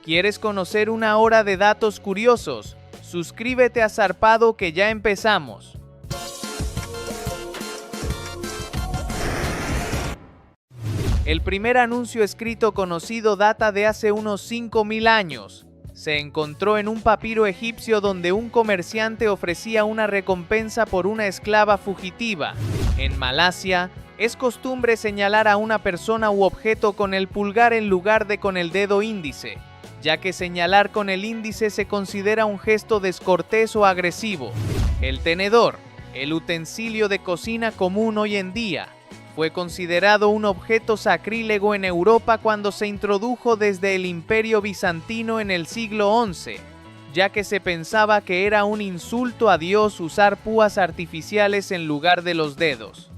¿Quieres conocer una hora de datos curiosos? Suscríbete a Zarpado que ya empezamos. El primer anuncio escrito conocido data de hace unos 5000 años. Se encontró en un papiro egipcio donde un comerciante ofrecía una recompensa por una esclava fugitiva. En Malasia, es costumbre señalar a una persona u objeto con el pulgar en lugar de con el dedo índice, ya que señalar con el índice se considera un gesto descortés o agresivo. El tenedor, el utensilio de cocina común hoy en día, fue considerado un objeto sacrílego en Europa cuando se introdujo desde el Imperio Bizantino en el siglo XI, ya que se pensaba que era un insulto a Dios usar púas artificiales en lugar de los dedos.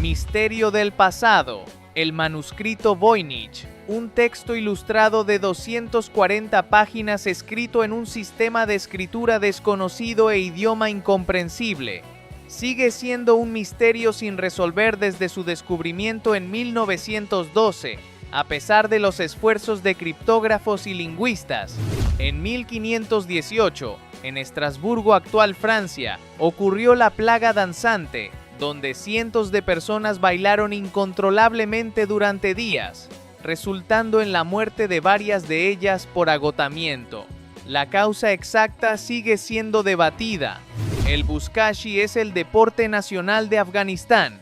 Misterio del pasado. El manuscrito Voynich, un texto ilustrado de 240 páginas escrito en un sistema de escritura desconocido e idioma incomprensible, sigue siendo un misterio sin resolver desde su descubrimiento en 1912, a pesar de los esfuerzos de criptógrafos y lingüistas. En 1518, en Estrasburgo, actual Francia, ocurrió la plaga danzante, donde cientos de personas bailaron incontrolablemente durante días, resultando en la muerte de varias de ellas por agotamiento. La causa exacta sigue siendo debatida. El buzkashi es el deporte nacional de Afganistán.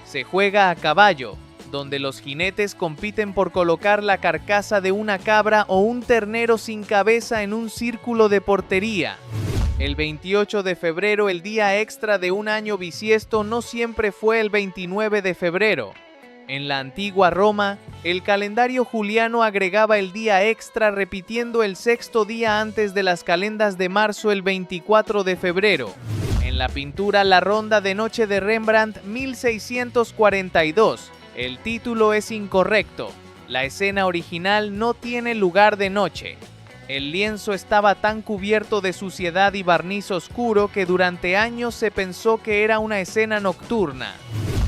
Se juega a caballo, donde los jinetes compiten por colocar la carcasa de una cabra o un ternero sin cabeza en un círculo de portería. El 28 de febrero, el día extra de un año bisiesto, no siempre fue el 29 de febrero. En la antigua Roma, el calendario juliano agregaba el día extra repitiendo el sexto día antes de las calendas de marzo, el 24 de febrero. En la pintura La Ronda de Noche de Rembrandt, 1642, el título es incorrecto. La escena original no tiene lugar de noche. El lienzo estaba tan cubierto de suciedad y barniz oscuro que durante años se pensó que era una escena nocturna.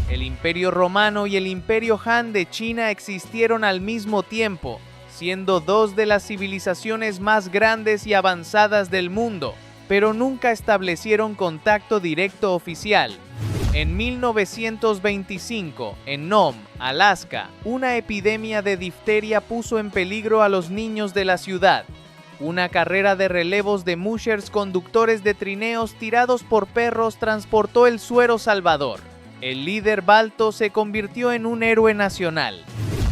El Imperio Romano y el Imperio Han de China existieron al mismo tiempo, siendo dos de las civilizaciones más grandes y avanzadas del mundo, pero nunca establecieron contacto directo oficial. En 1925, en Nome, Alaska, una epidemia de difteria puso en peligro a los niños de la ciudad. Una carrera de relevos de mushers, conductores de trineos tirados por perros, transportó el suero salvador. El líder Balto se convirtió en un héroe nacional.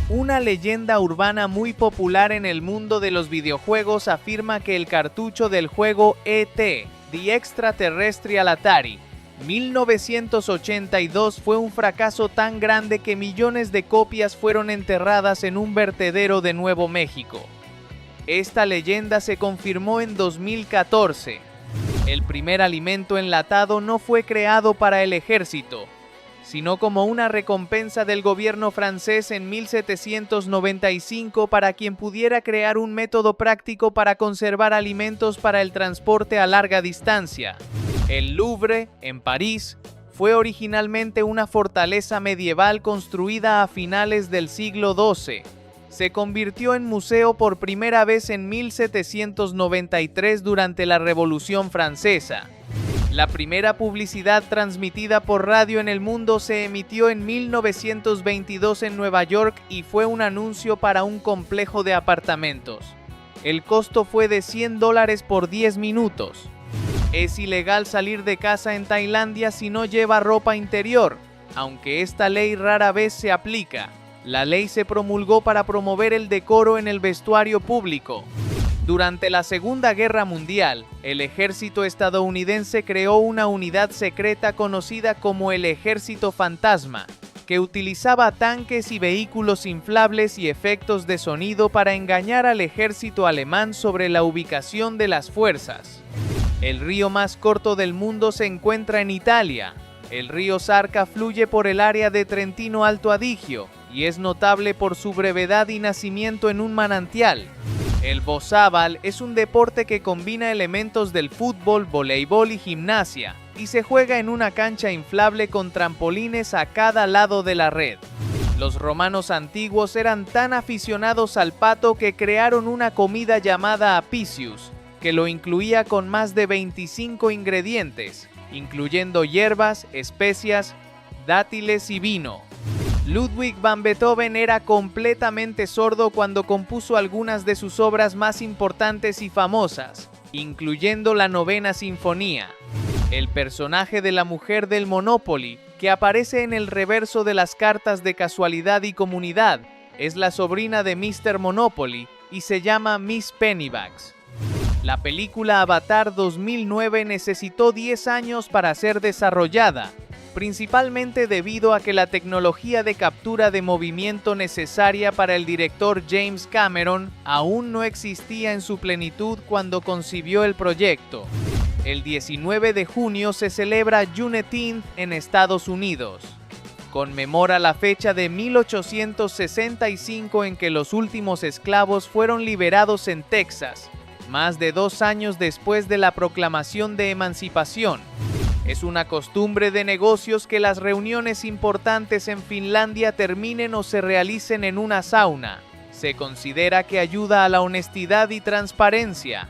Una leyenda urbana muy popular en el mundo de los videojuegos afirma que el cartucho del juego E.T. The Extraterrestrial Atari 1982 fue un fracaso tan grande que millones de copias fueron enterradas en un vertedero de Nuevo México. Esta leyenda se confirmó en 2014. El primer alimento enlatado no fue creado para el ejército, sino como una recompensa del gobierno francés en 1795 para quien pudiera crear un método práctico para conservar alimentos para el transporte a larga distancia. El Louvre, en París, fue originalmente una fortaleza medieval construida a finales del siglo XII. Se convirtió en museo por primera vez en 1793 durante la Revolución Francesa. La primera publicidad transmitida por radio en el mundo se emitió en 1922 en Nueva York y fue un anuncio para un complejo de apartamentos. El costo fue de $100 por 10 minutos. Es ilegal salir de casa en Tailandia si no lleva ropa interior, aunque esta ley rara vez se aplica. La ley se promulgó para promover el decoro en el vestuario público. Durante la Segunda Guerra Mundial, el ejército estadounidense creó una unidad secreta conocida como el Ejército Fantasma, que utilizaba tanques y vehículos inflables y efectos de sonido para engañar al ejército alemán sobre la ubicación de las fuerzas. El río más corto del mundo se encuentra en Italia. El río Sarca fluye por el área de Trentino Alto Adigio y es notable por su brevedad y nacimiento en un manantial. El bozábal es un deporte que combina elementos del fútbol, voleibol y gimnasia, y se juega en una cancha inflable con trampolines a cada lado de la red. Los romanos antiguos eran tan aficionados al pato que crearon una comida llamada apicius, que lo incluía con más de 25 ingredientes, incluyendo hierbas, especias, dátiles y vino. Ludwig van Beethoven era completamente sordo cuando compuso algunas de sus obras más importantes y famosas, incluyendo la Novena Sinfonía. El personaje de la mujer del Monopoly, que aparece en el reverso de las cartas de casualidad y comunidad, es la sobrina de Mr. Monopoly y se llama Miss Pennybags. La película Avatar 2009 necesitó 10 años para ser desarrollada, principalmente debido a que la tecnología de captura de movimiento necesaria para el director James Cameron aún no existía en su plenitud cuando concibió el proyecto. El 19 de junio se celebra Juneteenth en Estados Unidos. Conmemora la fecha de 1865 en que los últimos esclavos fueron liberados en Texas, más de 2 años después de la proclamación de emancipación. Es una costumbre de negocios que las reuniones importantes en Finlandia terminen o se realicen en una sauna. Se considera que ayuda a la honestidad y transparencia.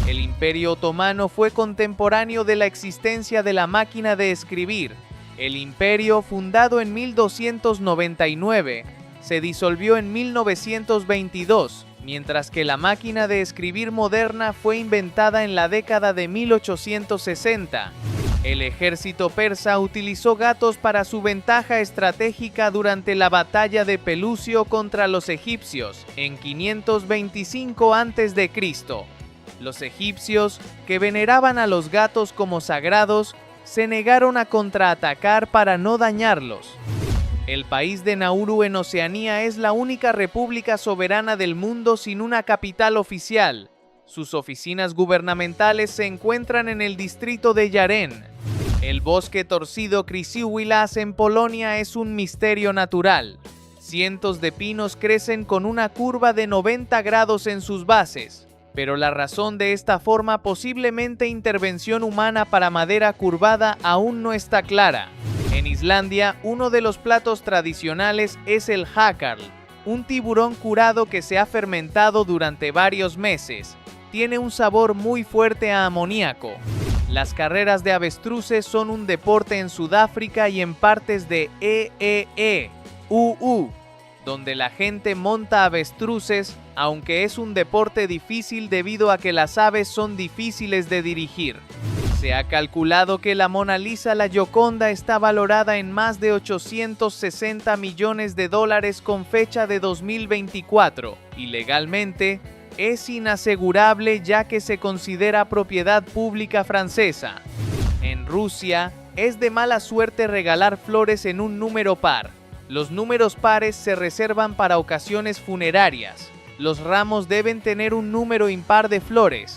El Imperio Otomano fue contemporáneo de la existencia de la máquina de escribir. El imperio, fundado en 1299, se disolvió en 1922, mientras que la máquina de escribir moderna fue inventada en la década de 1860. El ejército persa utilizó gatos para su ventaja estratégica durante la batalla de Pelucio contra los egipcios en 525 a.C. Los egipcios, que veneraban a los gatos como sagrados, se negaron a contraatacar para no dañarlos. El país de Nauru en Oceanía es la única república soberana del mundo sin una capital oficial. Sus oficinas gubernamentales se encuentran en el distrito de Yaren. El bosque torcido Krisiwilas en Polonia es un misterio natural. Cientos de pinos crecen con una curva de 90 grados en sus bases, pero la razón de esta forma, posiblemente intervención humana para madera curvada, aún no está clara. En Islandia, uno de los platos tradicionales es el hakarl, un tiburón curado que se ha fermentado durante varios meses. Tiene un sabor muy fuerte a amoníaco. Las carreras de avestruces son un deporte en Sudáfrica y en partes de EEE, donde la gente monta avestruces, aunque es un deporte difícil debido a que las aves son difíciles de dirigir. Se ha calculado que la Mona Lisa, la Gioconda, está valorada en más de $860 millones con fecha de 2024, y legalmente es inasegurable ya que se considera propiedad pública francesa. En Rusia, es de mala suerte regalar flores en un número par. Los números pares se reservan para ocasiones funerarias. Los ramos deben tener un número impar de flores.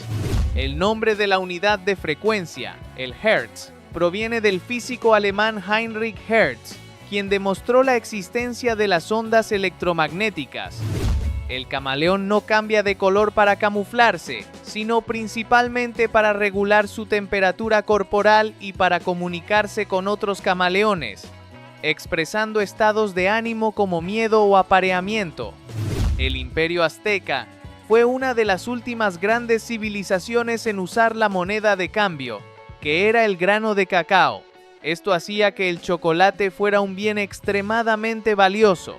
El nombre de la unidad de frecuencia, el Hertz, proviene del físico alemán Heinrich Hertz, quien demostró la existencia de las ondas electromagnéticas. El camaleón no cambia de color para camuflarse, sino principalmente para regular su temperatura corporal y para comunicarse con otros camaleones, expresando estados de ánimo como miedo o apareamiento. El Imperio Azteca fue una de las últimas grandes civilizaciones en usar la moneda de cambio, que era el grano de cacao. Esto hacía que el chocolate fuera un bien extremadamente valioso.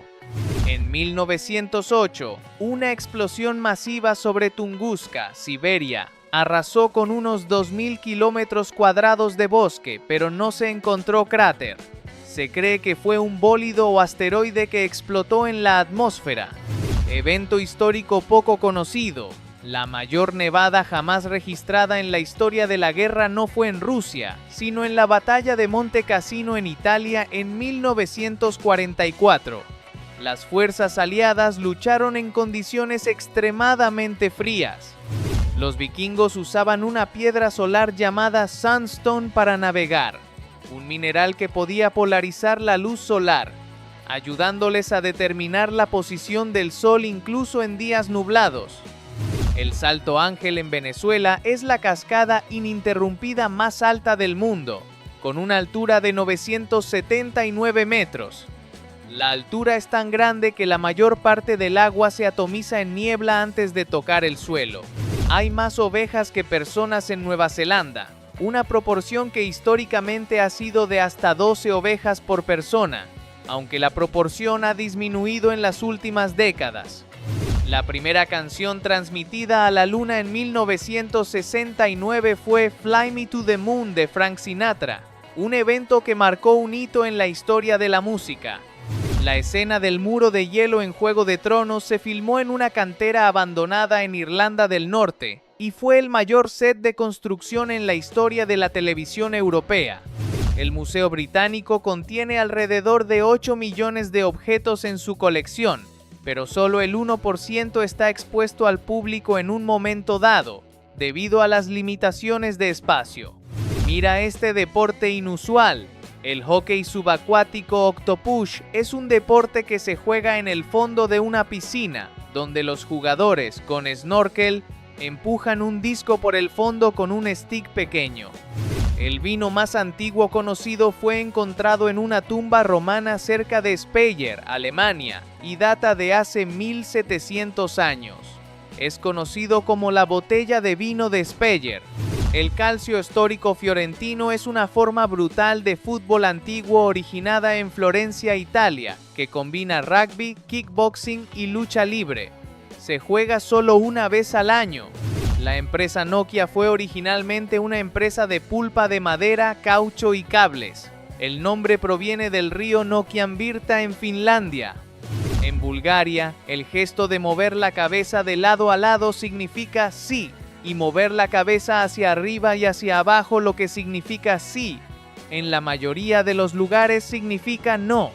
En 1908, una explosión masiva sobre Tunguska, Siberia, arrasó con unos 2.000 kilómetros cuadrados de bosque, pero no se encontró cráter. Se cree que fue un bólido o asteroide que explotó en la atmósfera. Evento histórico poco conocido. La mayor nevada jamás registrada en la historia de la guerra no fue en Rusia, sino en la batalla de Monte Cassino en Italia en 1944. Las fuerzas aliadas lucharon en condiciones extremadamente frías. Los vikingos usaban una piedra solar llamada sandstone para navegar, un mineral que podía polarizar la luz solar, ayudándoles a determinar la posición del sol incluso en días nublados. El Salto Ángel en Venezuela es la cascada ininterrumpida más alta del mundo, con una altura de 979 metros. La altura es tan grande que la mayor parte del agua se atomiza en niebla antes de tocar el suelo. Hay más ovejas que personas en Nueva Zelanda, una proporción que históricamente ha sido de hasta 12 ovejas por persona, aunque la proporción ha disminuido en las últimas décadas. La primera canción transmitida a la luna en 1969 fue Fly Me to the Moon de Frank Sinatra, un evento que marcó un hito en la historia de la música. La escena del muro de hielo en Juego de Tronos se filmó en una cantera abandonada en Irlanda del Norte y fue el mayor set de construcción en la historia de la televisión europea. El Museo Británico contiene alrededor de 8 millones de objetos en su colección, pero solo el 1% está expuesto al público en un momento dado, debido a las limitaciones de espacio. Mira este deporte inusual. El hockey subacuático Octopush es un deporte que se juega en el fondo de una piscina, donde los jugadores, con snorkel, empujan un disco por el fondo con un stick pequeño. El vino más antiguo conocido fue encontrado en una tumba romana cerca de Speyer, Alemania, y data de hace 1700 años. Es conocido como la botella de vino de Speyer. El calcio histórico fiorentino es una forma brutal de fútbol antiguo originada en Florencia, Italia, que combina rugby, kickboxing y lucha libre. Se juega solo una vez al año. La empresa Nokia fue originalmente una empresa de pulpa de madera, caucho y cables. El nombre proviene del río Nokianvirta en Finlandia. En Bulgaria, el gesto de mover la cabeza de lado a lado significa sí, y mover la cabeza hacia arriba y hacia abajo lo que significa sí. En la mayoría de los lugares significa no.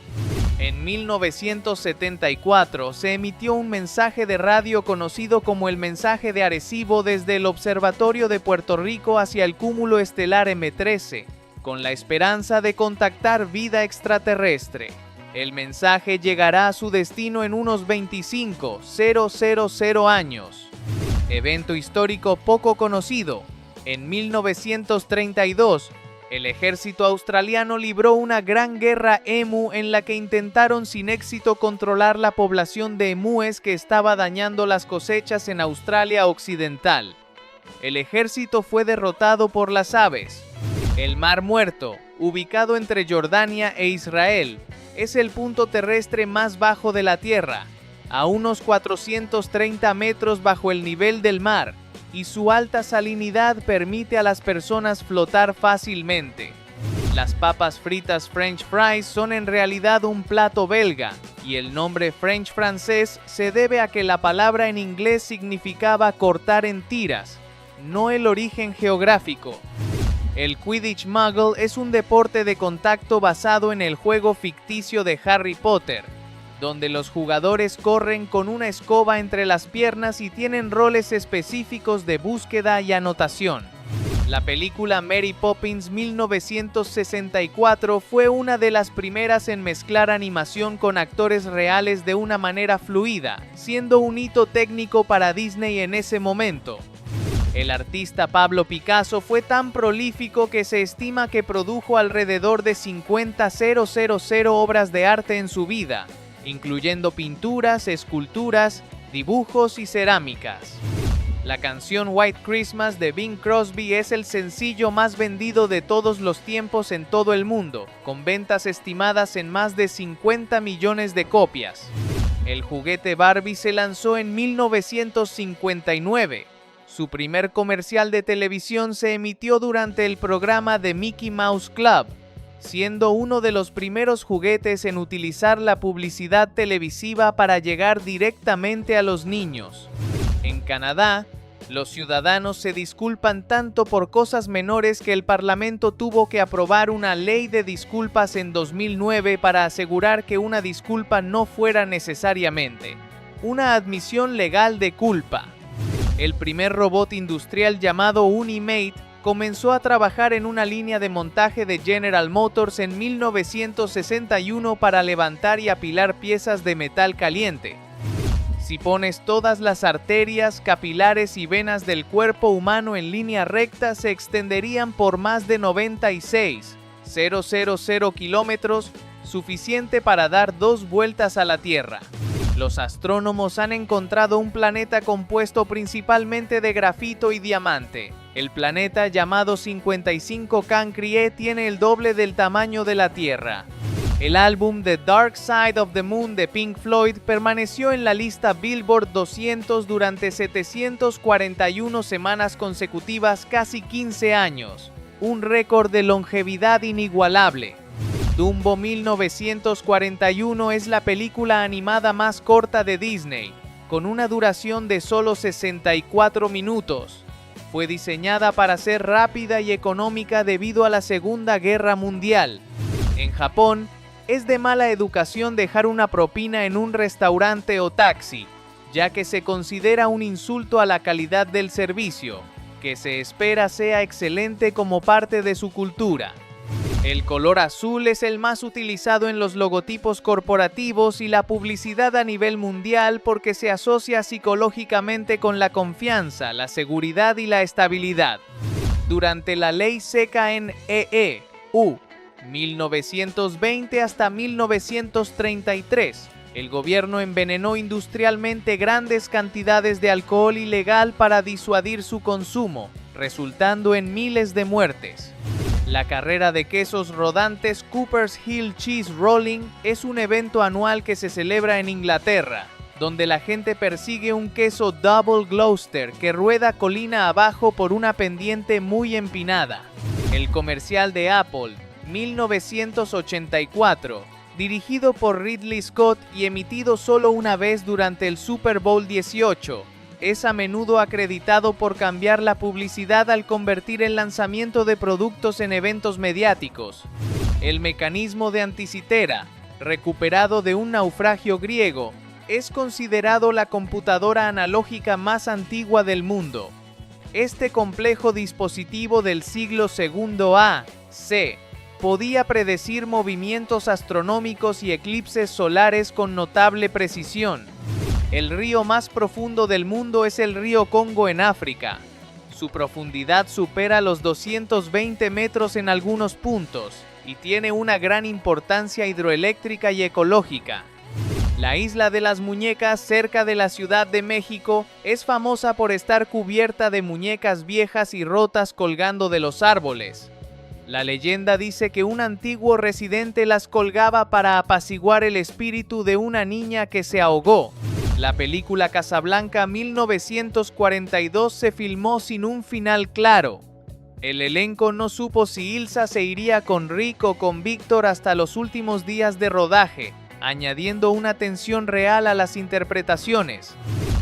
En 1974 se emitió un mensaje de radio conocido como el mensaje de Arecibo desde el Observatorio de Puerto Rico hacia el cúmulo estelar M13, con la esperanza de contactar vida extraterrestre. El mensaje llegará a su destino en unos 25,000 años. Evento histórico poco conocido. En 1932, el ejército australiano libró una gran guerra emu en la que intentaron sin éxito controlar la población de emúes que estaba dañando las cosechas en Australia Occidental. El ejército fue derrotado por las aves. El Mar Muerto, ubicado entre Jordania e Israel, es el punto terrestre más bajo de la Tierra, a unos 430 metros bajo el nivel del mar, y su alta salinidad permite a las personas flotar fácilmente. Las papas fritas French fries son en realidad un plato belga, y el nombre French francés se debe a que la palabra en inglés significaba cortar en tiras, no el origen geográfico. El Quidditch Muggle es un deporte de contacto basado en el juego ficticio de Harry Potter, donde los jugadores corren con una escoba entre las piernas y tienen roles específicos de búsqueda y anotación. La película Mary Poppins 1964 fue una de las primeras en mezclar animación con actores reales de una manera fluida, siendo un hito técnico para Disney en ese momento. El artista Pablo Picasso fue tan prolífico que se estima que produjo alrededor de 50,000 obras de arte en su vida, incluyendo pinturas, esculturas, dibujos y cerámicas. La canción White Christmas de Bing Crosby es el sencillo más vendido de todos los tiempos en todo el mundo, con ventas estimadas en más de 50 millones de copias. El juguete Barbie se lanzó en 1959. Su primer comercial de televisión se emitió durante el programa The Mickey Mouse Club, siendo uno de los primeros juguetes en utilizar la publicidad televisiva para llegar directamente a los niños. En Canadá, los ciudadanos se disculpan tanto por cosas menores que el Parlamento tuvo que aprobar una ley de disculpas en 2009 para asegurar que una disculpa no fuera necesariamente una admisión legal de culpa. El primer robot industrial llamado Unimate comenzó a trabajar en una línea de montaje de General Motors en 1961 para levantar y apilar piezas de metal caliente. Si pones todas las arterias, capilares y venas del cuerpo humano en línea recta, se extenderían por más de 96,000 kilómetros, suficiente para dar 2 vueltas a la Tierra. Los astrónomos han encontrado un planeta compuesto principalmente de grafito y diamante. El planeta, llamado 55 Cancrie, tiene el doble del tamaño de la Tierra. El álbum The Dark Side of the Moon de Pink Floyd permaneció en la lista Billboard 200 durante 741 semanas consecutivas, casi 15 años. Un récord de longevidad inigualable. Dumbo 1941 es la película animada más corta de Disney, con una duración de solo 64 minutos. Fue diseñada para ser rápida y económica debido a la Segunda Guerra Mundial. En Japón, es de mala educación dejar una propina en un restaurante o taxi, ya que se considera un insulto a la calidad del servicio, que se espera sea excelente como parte de su cultura. El color azul es el más utilizado en los logotipos corporativos y la publicidad a nivel mundial porque se asocia psicológicamente con la confianza, la seguridad y la estabilidad. Durante la ley seca en EU, 1920 hasta 1933, el gobierno envenenó industrialmente grandes cantidades de alcohol ilegal para disuadir su consumo, resultando en miles de muertes. La carrera de quesos rodantes Cooper's Hill Cheese Rolling es un evento anual que se celebra en Inglaterra, donde la gente persigue un queso Double Gloucester que rueda colina abajo por una pendiente muy empinada. El comercial de Apple, 1984, dirigido por Ridley Scott y emitido solo una vez durante el Super Bowl 18, es a menudo acreditado por cambiar la publicidad al convertir el lanzamiento de productos en eventos mediáticos. El mecanismo de Anticitera, recuperado de un naufragio griego, es considerado la computadora analógica más antigua del mundo. Este complejo dispositivo del siglo II a.C. podía predecir movimientos astronómicos y eclipses solares con notable precisión. El río más profundo del mundo es el río Congo en África. Su profundidad supera los 220 metros en algunos puntos y tiene una gran importancia hidroeléctrica y ecológica. La isla de las muñecas, cerca de la Ciudad de México, es famosa por estar cubierta de muñecas viejas y rotas colgando de los árboles. La leyenda dice que un antiguo residente las colgaba para apaciguar el espíritu de una niña que se ahogó. La película Casablanca 1942 se filmó sin un final claro. El elenco no supo si Ilsa se iría con Rick o con Víctor hasta los últimos días de rodaje, añadiendo una tensión real a las interpretaciones.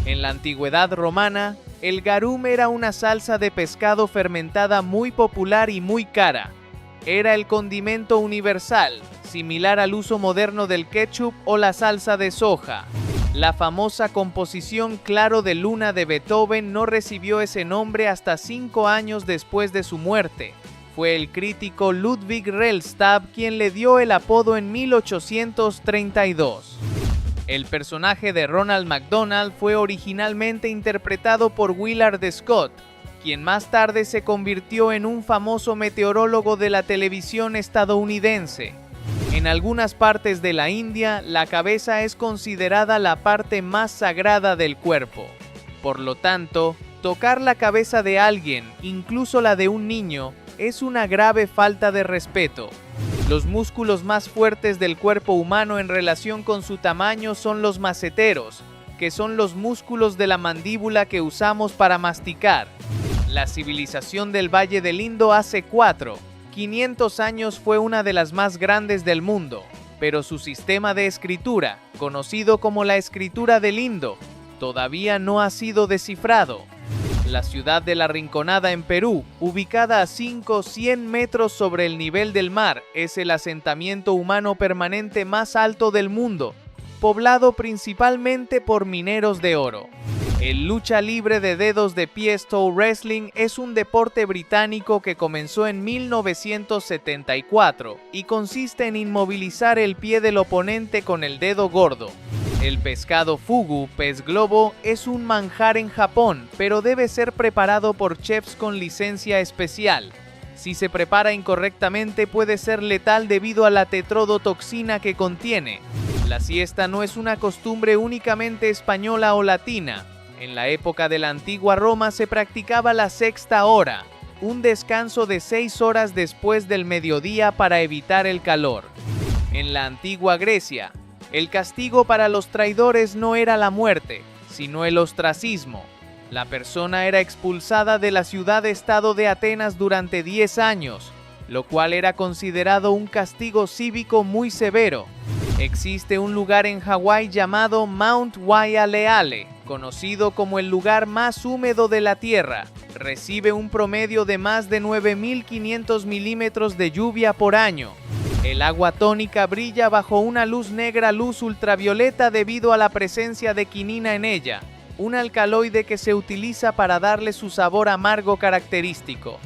En la antigüedad romana, el garum era una salsa de pescado fermentada muy popular y muy cara. Era el condimento universal, similar al uso moderno del ketchup o la salsa de soja. La famosa composición Claro de Luna de Beethoven no recibió ese nombre hasta 5 años después de su muerte. Fue el crítico Ludwig Rellstab quien le dio el apodo en 1832. El personaje de Ronald McDonald fue originalmente interpretado por Willard Scott, quien más tarde se convirtió en un famoso meteorólogo de la televisión estadounidense. En algunas partes de la India, la cabeza es considerada la parte más sagrada del cuerpo. Por lo tanto, tocar la cabeza de alguien, incluso la de un niño, es una grave falta de respeto. Los músculos más fuertes del cuerpo humano en relación con su tamaño son los maceteros, que son los músculos de la mandíbula que usamos para masticar. La civilización del Valle del Indo hace 500 años fue una de las más grandes del mundo, pero su sistema de escritura, conocido como la escritura del Indo, todavía no ha sido descifrado. La ciudad de La Rinconada en Perú, ubicada a 100 metros sobre el nivel del mar, es el asentamiento humano permanente más alto del mundo, poblado principalmente por mineros de oro. El lucha libre de dedos de pie toe wrestling es un deporte británico que comenzó en 1974 y consiste en inmovilizar el pie del oponente con el dedo gordo. El pescado fugu, pez globo, es un manjar en Japón, pero debe ser preparado por chefs con licencia especial. Si se prepara incorrectamente puede ser letal debido a la tetrodotoxina que contiene. La siesta no es una costumbre únicamente española o latina. En la época de la antigua Roma se practicaba la sexta hora, un descanso de 6 horas después del mediodía para evitar el calor. En la antigua Grecia, el castigo para los traidores no era la muerte, sino el ostracismo. La persona era expulsada de la ciudad-estado de Atenas durante 10 años, lo cual era considerado un castigo cívico muy severo. Existe un lugar en Hawái llamado Mount Waialeale, conocido como el lugar más húmedo de la Tierra. Recibe un promedio de más de 9.500 milímetros de lluvia por año. El agua tónica brilla bajo una luz negra, luz ultravioleta, debido a la presencia de quinina en ella, un alcaloide que se utiliza para darle su sabor amargo característico.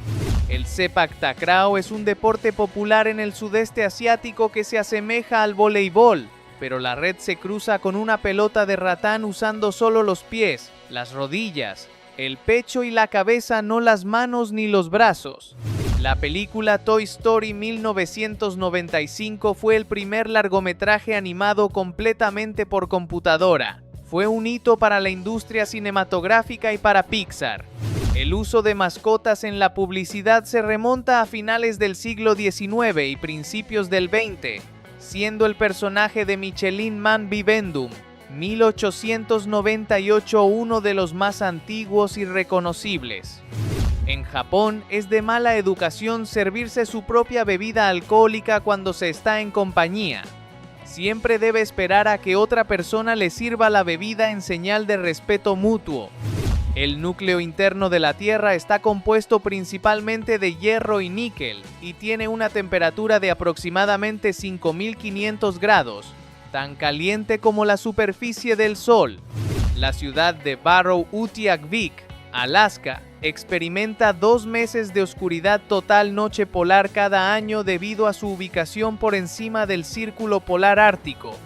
El sepak takraw es un deporte popular en el sudeste asiático que se asemeja al voleibol, pero la red se cruza con una pelota de ratán usando solo los pies, las rodillas, el pecho y la cabeza, no las manos ni los brazos. La película Toy Story 1995 fue el primer largometraje animado completamente por computadora. Fue un hito para la industria cinematográfica y para Pixar. El uso de mascotas en la publicidad se remonta a finales del siglo XIX y principios del XX, siendo el personaje de Michelin Man Vivendum, 1898, uno de los más antiguos y reconocibles. En Japón es de mala educación servirse su propia bebida alcohólica cuando se está en compañía. Siempre debe esperar a que otra persona le sirva la bebida en señal de respeto mutuo. El núcleo interno de la Tierra está compuesto principalmente de hierro y níquel y tiene una temperatura de aproximadamente 5.500 grados, tan caliente como la superficie del Sol. La ciudad de Barrow-Utiakvik, Alaska, experimenta 2 meses de oscuridad total noche polar cada año debido a su ubicación por encima del círculo polar ártico.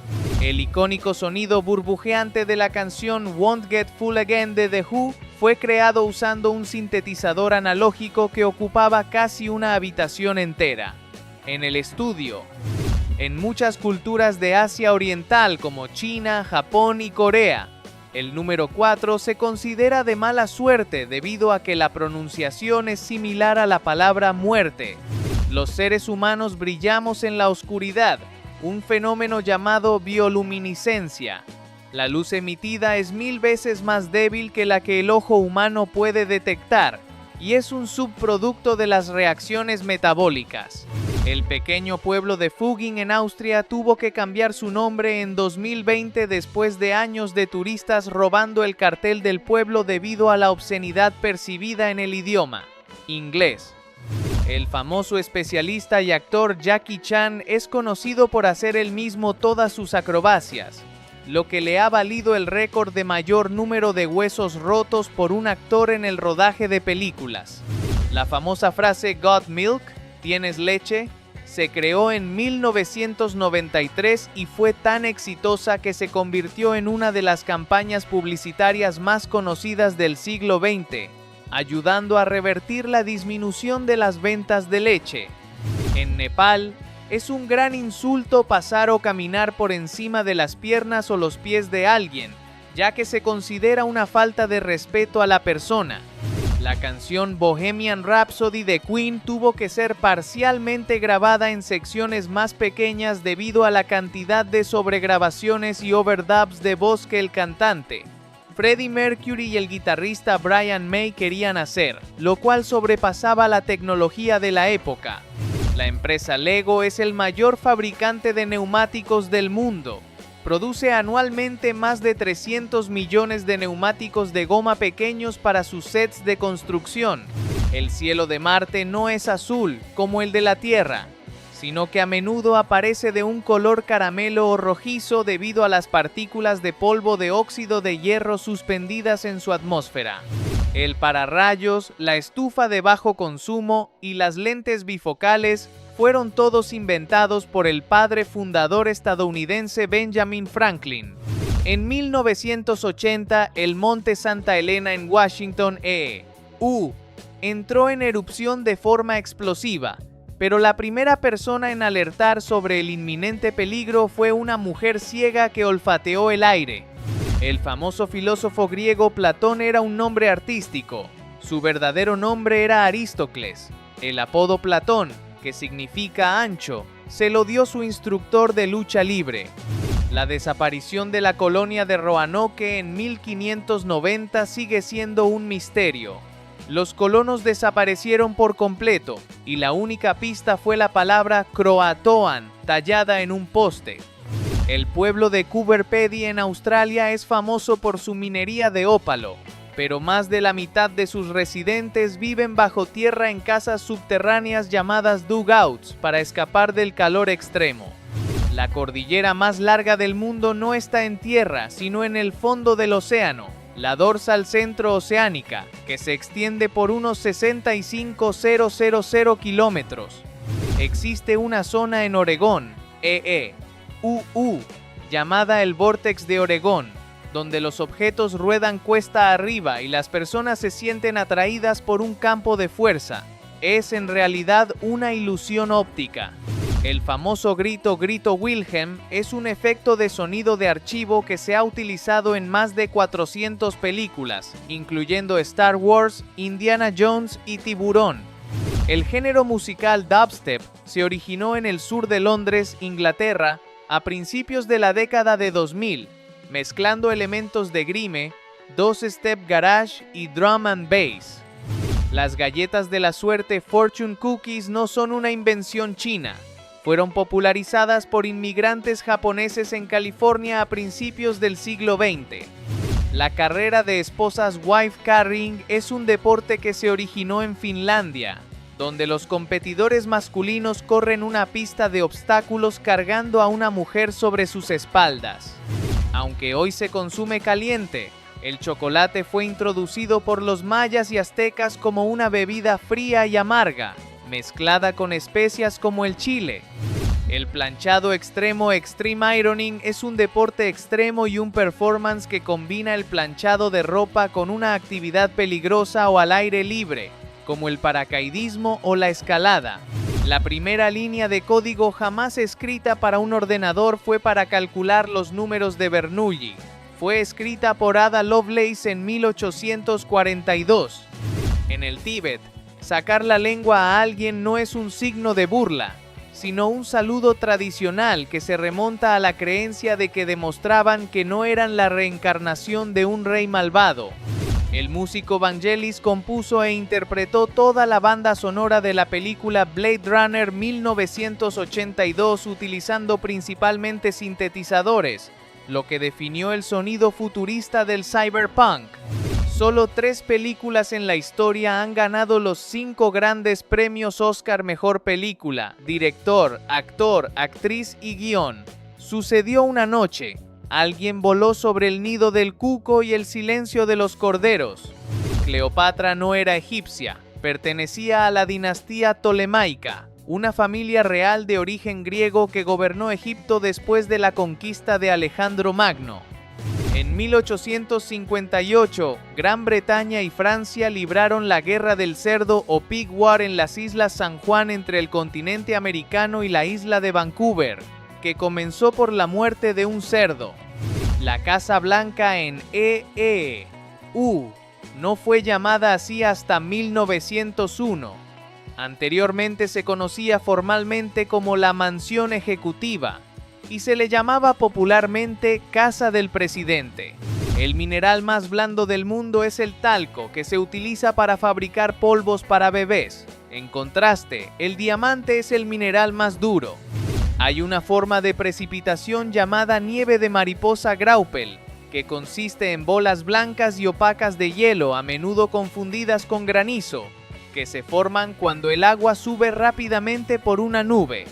El icónico sonido burbujeante de la canción Won't Get Full Again de The Who fue creado usando un sintetizador analógico que ocupaba casi una habitación entera. En el estudio, en muchas culturas de Asia Oriental como China, Japón y Corea, el número 4 se considera de mala suerte debido a que la pronunciación es similar a la palabra muerte. Los seres humanos brillamos en la oscuridad, un fenómeno llamado bioluminiscencia. La luz emitida es 1000 veces más débil que la que el ojo humano puede detectar, y es un subproducto de las reacciones metabólicas. El pequeño pueblo de Fugging en Austria tuvo que cambiar su nombre en 2020 después de años de turistas robando el cartel del pueblo debido a la obscenidad percibida en el idioma inglés. El famoso especialista y actor Jackie Chan es conocido por hacer él mismo todas sus acrobacias, lo que le ha valido el récord de mayor número de huesos rotos por un actor en el rodaje de películas. La famosa frase "Got milk?", ¿tienes leche?, se creó en 1993 y fue tan exitosa que se convirtió en una de las campañas publicitarias más conocidas del siglo XX, ayudando a revertir la disminución de las ventas de leche. En Nepal, es un gran insulto pasar o caminar por encima de las piernas o los pies de alguien, ya que se considera una falta de respeto a la persona. La canción Bohemian Rhapsody de Queen tuvo que ser parcialmente grabada en secciones más pequeñas debido a la cantidad de sobregrabaciones y overdubs de voz que el cantante Freddie Mercury y el guitarrista Brian May querían hacer, lo cual sobrepasaba la tecnología de la época. La empresa Lego es el mayor fabricante de neumáticos del mundo. Produce anualmente más de 300 millones de neumáticos de goma pequeños para sus sets de construcción. El cielo de Marte no es azul, como el de la Tierra, sino que a menudo aparece de un color caramelo o rojizo debido a las partículas de polvo de óxido de hierro suspendidas en su atmósfera. El pararrayos, la estufa de bajo consumo y las lentes bifocales fueron todos inventados por el padre fundador estadounidense Benjamin Franklin. En 1980, el Monte Santa Elena en Washington, entró en erupción de forma explosiva, pero la primera persona en alertar sobre el inminente peligro fue una mujer ciega que olfateó el aire. El famoso filósofo griego Platón era un nombre artístico. Su verdadero nombre era Aristócles. El apodo Platón, que significa ancho, se lo dio su instructor de lucha libre. La desaparición de la colonia de Roanoke en 1590 sigue siendo un misterio. Los colonos desaparecieron por completo y la única pista fue la palabra Croatoan, tallada en un poste. El pueblo de Coober Pedy en Australia es famoso por su minería de ópalo, pero más de la mitad de sus residentes viven bajo tierra en casas subterráneas llamadas dugouts para escapar del calor extremo. La cordillera más larga del mundo no está en tierra, sino en el fondo del océano, la dorsal centro-oceánica, que se extiende por unos 65,000 kilómetros. Existe una zona en Oregón, llamada el Vórtex de Oregón, donde los objetos ruedan cuesta arriba y las personas se sienten atraídas por un campo de fuerza. Es en realidad una ilusión óptica. El famoso grito Wilhelm es un efecto de sonido de archivo que se ha utilizado en más de 400 películas, incluyendo Star Wars, Indiana Jones y Tiburón. El género musical dubstep se originó en el sur de Londres, Inglaterra, a principios de la década de 2000, mezclando elementos de grime, dos-step garage y drum and bass. Las galletas de la suerte Fortune Cookies no son una invención china. Fueron popularizadas por inmigrantes japoneses en California a principios del siglo XX. La carrera de esposas wife carrying es un deporte que se originó en Finlandia, donde los competidores masculinos corren una pista de obstáculos cargando a una mujer sobre sus espaldas. Aunque hoy se consume caliente, el chocolate fue introducido por los mayas y aztecas como una bebida fría y amarga, mezclada con especias como el chile. El planchado extremo Extreme Ironing es un deporte extremo y un performance que combina el planchado de ropa con una actividad peligrosa o al aire libre, como el paracaidismo o la escalada. La primera línea de código jamás escrita para un ordenador fue para calcular los números de Bernoulli. Fue escrita por Ada Lovelace en 1842. En el Tíbet, sacar la lengua a alguien no es un signo de burla, sino un saludo tradicional que se remonta a la creencia de que demostraban que no eran la reencarnación de un rey malvado. El músico Vangelis compuso e interpretó toda la banda sonora de la película Blade Runner 1982 utilizando principalmente sintetizadores, lo que definió el sonido futurista del cyberpunk. Solo 3 películas en la historia han ganado los 5 grandes premios Oscar: Mejor Película, Director, Actor, Actriz y Guión. Sucedió una noche. Alguien voló sobre el nido del cuco y el silencio de los corderos. Cleopatra no era egipcia, pertenecía a la dinastía tolemaica, una familia real de origen griego que gobernó Egipto después de la conquista de Alejandro Magno. En 1858, Gran Bretaña y Francia libraron la Guerra del Cerdo o Pig War en las Islas San Juan entre el continente americano y la isla de Vancouver, que comenzó por la muerte de un cerdo. La Casa Blanca en no fue llamada así hasta 1901. Anteriormente se conocía formalmente como la Mansión Ejecutiva y se le llamaba popularmente Casa del Presidente. El mineral más blando del mundo es el talco, que se utiliza para fabricar polvos para bebés. En contraste, el diamante es el mineral más duro. Hay una forma de precipitación llamada nieve de mariposa Graupel, que consiste en bolas blancas y opacas de hielo, a menudo confundidas con granizo, que se forman cuando el agua sube rápidamente por una nube.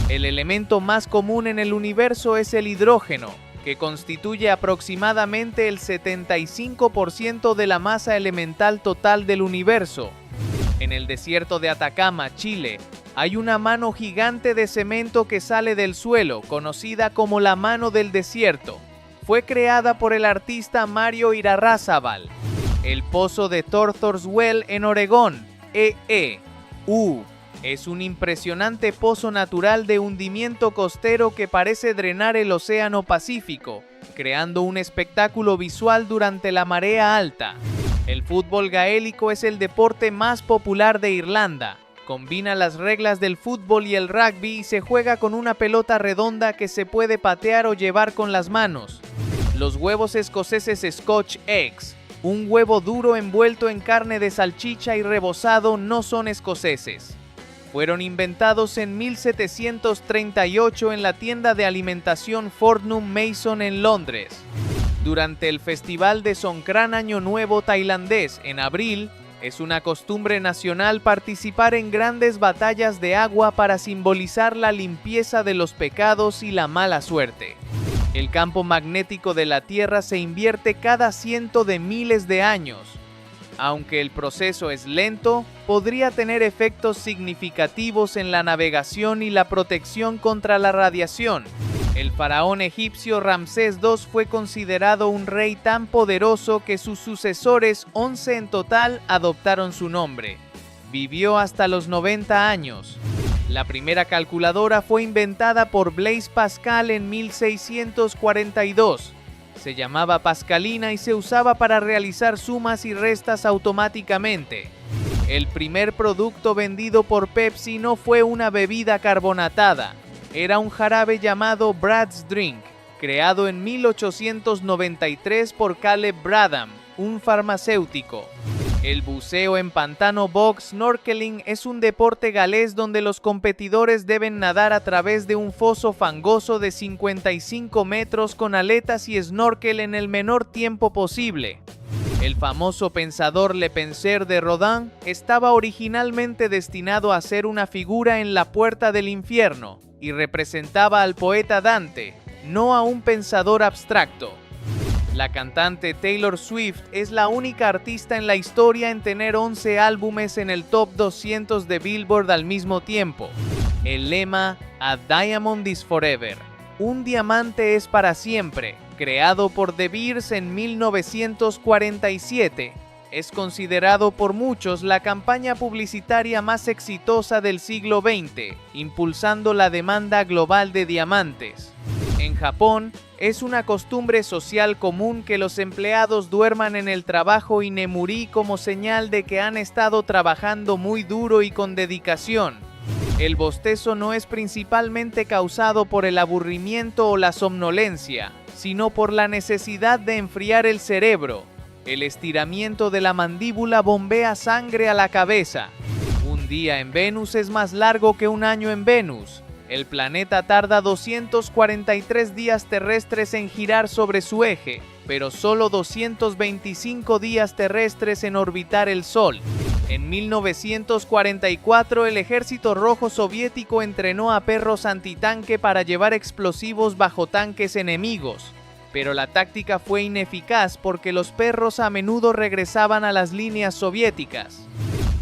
El elemento más común en el universo es el hidrógeno, que constituye aproximadamente el 75% de la masa elemental total del universo. En el desierto de Atacama, Chile, hay una mano gigante de cemento que sale del suelo, conocida como la mano del desierto. Fue creada por el artista Mario Irarrázaval. El pozo de Tortoise Well en Oregón, es un impresionante pozo natural de hundimiento costero que parece drenar el Océano Pacífico, creando un espectáculo visual durante la marea alta. El fútbol gaélico es el deporte más popular de Irlanda. Combina las reglas del fútbol y el rugby y se juega con una pelota redonda que se puede patear o llevar con las manos. Los huevos escoceses Scotch Eggs, un huevo duro envuelto en carne de salchicha y rebozado, no son escoceses. Fueron inventados en 1738 en la tienda de alimentación Fortnum Mason en Londres. Durante el Festival de Songkran Año Nuevo tailandés en abril, es una costumbre nacional participar en grandes batallas de agua para simbolizar la limpieza de los pecados y la mala suerte. El campo magnético de la Tierra se invierte cada cientos de miles de años. Aunque el proceso es lento, podría tener efectos significativos en la navegación y la protección contra la radiación. El faraón egipcio Ramsés II fue considerado un rey tan poderoso que sus sucesores, 11 en total, adoptaron su nombre. Vivió hasta los 90 años. La primera calculadora fue inventada por Blaise Pascal en 1642. Se llamaba Pascalina y se usaba para realizar sumas y restas automáticamente. El primer producto vendido por Pepsi no fue una bebida carbonatada. Era un jarabe llamado Brad's Drink, creado en 1893 por Caleb Bradham, un farmacéutico. El buceo en pantano box snorkeling es un deporte galés donde los competidores deben nadar a través de un foso fangoso de 55 metros con aletas y snorkel en el menor tiempo posible. El famoso pensador Le Penseur de Rodin estaba originalmente destinado a ser una figura en la Puerta del Infierno y representaba al poeta Dante, no a un pensador abstracto. La cantante Taylor Swift es la única artista en la historia en tener 11 álbumes en el top 200 de Billboard al mismo tiempo. El lema "A Diamond is Forever", un diamante es para siempre, creado por The Bears en 1947, es considerado por muchos la campaña publicitaria más exitosa del siglo XX, impulsando la demanda global de diamantes. En Japón, es una costumbre social común que los empleados duerman en el trabajo inemuri como señal de que han estado trabajando muy duro y con dedicación. El bostezo no es principalmente causado por el aburrimiento o la somnolencia, sino por la necesidad de enfriar el cerebro. El estiramiento de la mandíbula bombea sangre a la cabeza. Un día en Venus es más largo que un año en Venus. El planeta tarda 243 días terrestres en girar sobre su eje, pero solo 225 días terrestres en orbitar el Sol. En 1944, el Ejército Rojo Soviético entrenó a perros antitanque para llevar explosivos bajo tanques enemigos. Pero la táctica fue ineficaz porque los perros a menudo regresaban a las líneas soviéticas.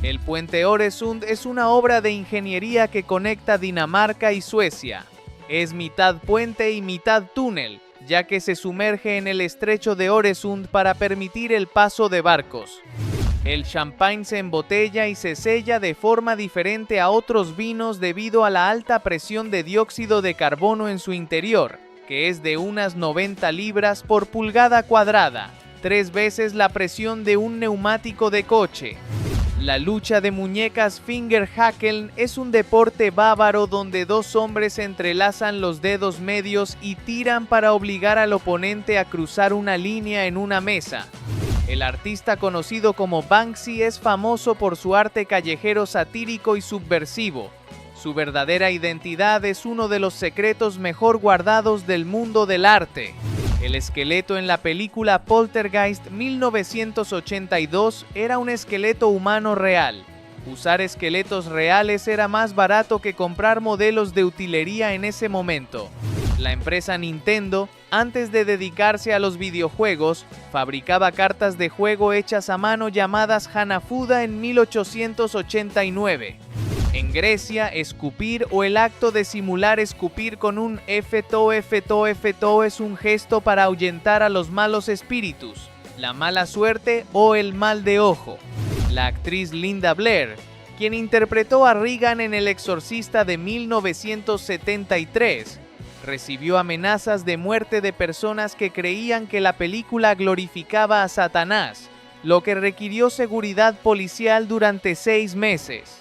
El puente Øresund es una obra de ingeniería que conecta Dinamarca y Suecia. Es mitad puente y mitad túnel, ya que se sumerge en el estrecho de Øresund para permitir el paso de barcos. El champán se embotella y se sella de forma diferente a otros vinos debido a la alta presión de dióxido de carbono en su interior, que es de unas 90 libras por pulgada cuadrada, 3 veces la presión de un neumático de coche. La lucha de muñecas Fingerhakeln es un deporte bávaro donde dos hombres entrelazan los dedos medios y tiran para obligar al oponente a cruzar una línea en una mesa. El artista conocido como Banksy es famoso por su arte callejero satírico y subversivo. Su verdadera identidad es uno de los secretos mejor guardados del mundo del arte. El esqueleto en la película Poltergeist 1982 era un esqueleto humano real. Usar esqueletos reales era más barato que comprar modelos de utilería en ese momento. La empresa Nintendo, antes de dedicarse a los videojuegos, fabricaba cartas de juego hechas a mano llamadas Hanafuda en 1889. En Grecia, escupir o el acto de simular escupir con un efeto es un gesto para ahuyentar a los malos espíritus. la mala suerte o el mal de ojo. La actriz Linda Blair, quien interpretó a Regan en El Exorcista de 1973, recibió amenazas de muerte de personas que creían que la película glorificaba a Satanás, lo que requirió seguridad policial durante 6 meses.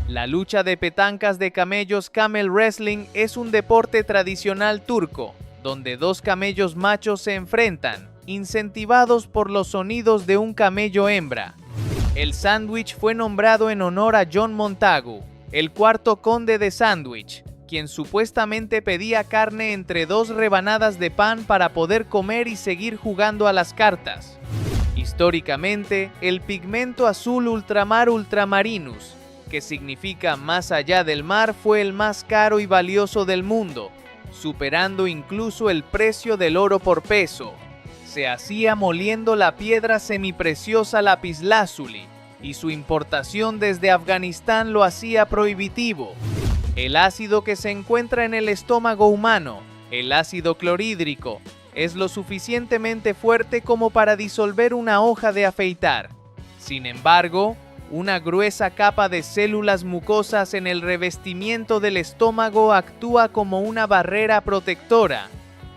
La lucha de petancas de camellos camel wrestling es un deporte tradicional turco, donde 2 camellos machos se enfrentan, incentivados por los sonidos de un camello hembra. El sándwich fue nombrado en honor a John Montagu, el 4º conde de Sandwich, quien supuestamente pedía carne entre 2 rebanadas de pan para poder comer y seguir jugando a las cartas. Históricamente, el pigmento azul ultramar ultramarinus, que significa más allá del mar, fue el más caro y valioso del mundo, superando incluso el precio del oro por peso. Se hacía moliendo la piedra semipreciosa lapislázuli, y su importación desde Afganistán lo hacía prohibitivo. El ácido que se encuentra en el estómago humano, el ácido clorhídrico, es lo suficientemente fuerte como para disolver una hoja de afeitar. Sin embargo, una gruesa capa de células mucosas en el revestimiento del estómago actúa como una barrera protectora,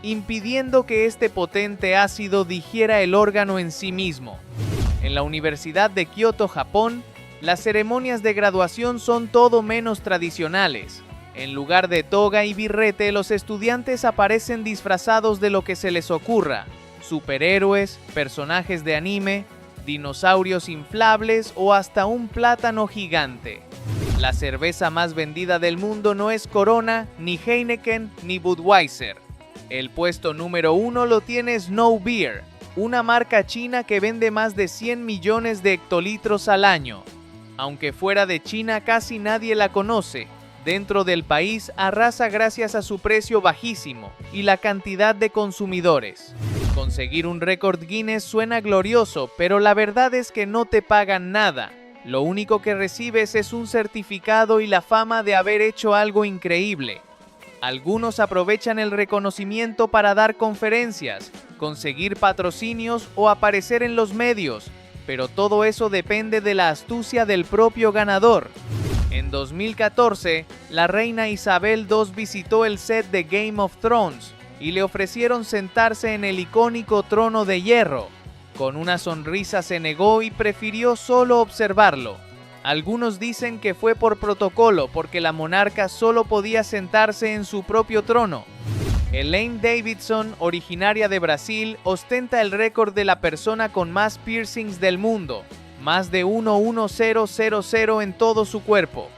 impidiendo que este potente ácido digiera el órgano en sí mismo. En la Universidad de Kioto, Japón, las ceremonias de graduación son todo menos tradicionales. En lugar de toga y birrete, los estudiantes aparecen disfrazados de lo que se les ocurra: superhéroes, personajes de anime, dinosaurios inflables o hasta un plátano gigante. La cerveza más vendida del mundo no es Corona, ni Heineken, ni Budweiser. El puesto número 1 lo tiene Snow Beer, una marca china que vende más de 100 millones de hectolitros al año. Aunque fuera de China casi nadie la conoce, dentro del país arrasa gracias a su precio bajísimo y la cantidad de consumidores. Conseguir un récord Guinness suena glorioso, pero la verdad es que no te pagan nada. Lo único que recibes es un certificado y la fama de haber hecho algo increíble. Algunos aprovechan el reconocimiento para dar conferencias, conseguir patrocinios o aparecer en los medios, pero todo eso depende de la astucia del propio ganador. En 2014, la reina Isabel II visitó el set de Game of Thrones y le ofrecieron sentarse en el icónico trono de hierro. Con una sonrisa se negó y prefirió solo observarlo. Algunos dicen que fue por protocolo, porque la monarca solo podía sentarse en su propio trono. Elaine Davidson, originaria de Brasil, ostenta el récord de la persona con más piercings del mundo, más de 11000 en todo su cuerpo.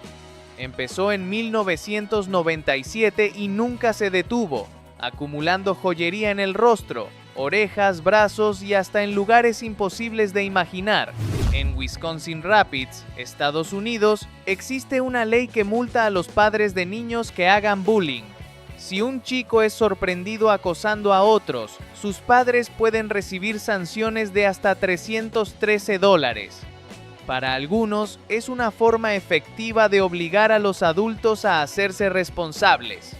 Empezó en 1997 y nunca se detuvo, acumulando joyería en el rostro, orejas, brazos y hasta en lugares imposibles de imaginar. En Wisconsin Rapids, Estados Unidos, existe una ley que multa a los padres de niños que hagan bullying. Si un chico es sorprendido acosando a otros, sus padres pueden recibir sanciones de hasta $313. Para algunos, es una forma efectiva de obligar a los adultos a hacerse responsables.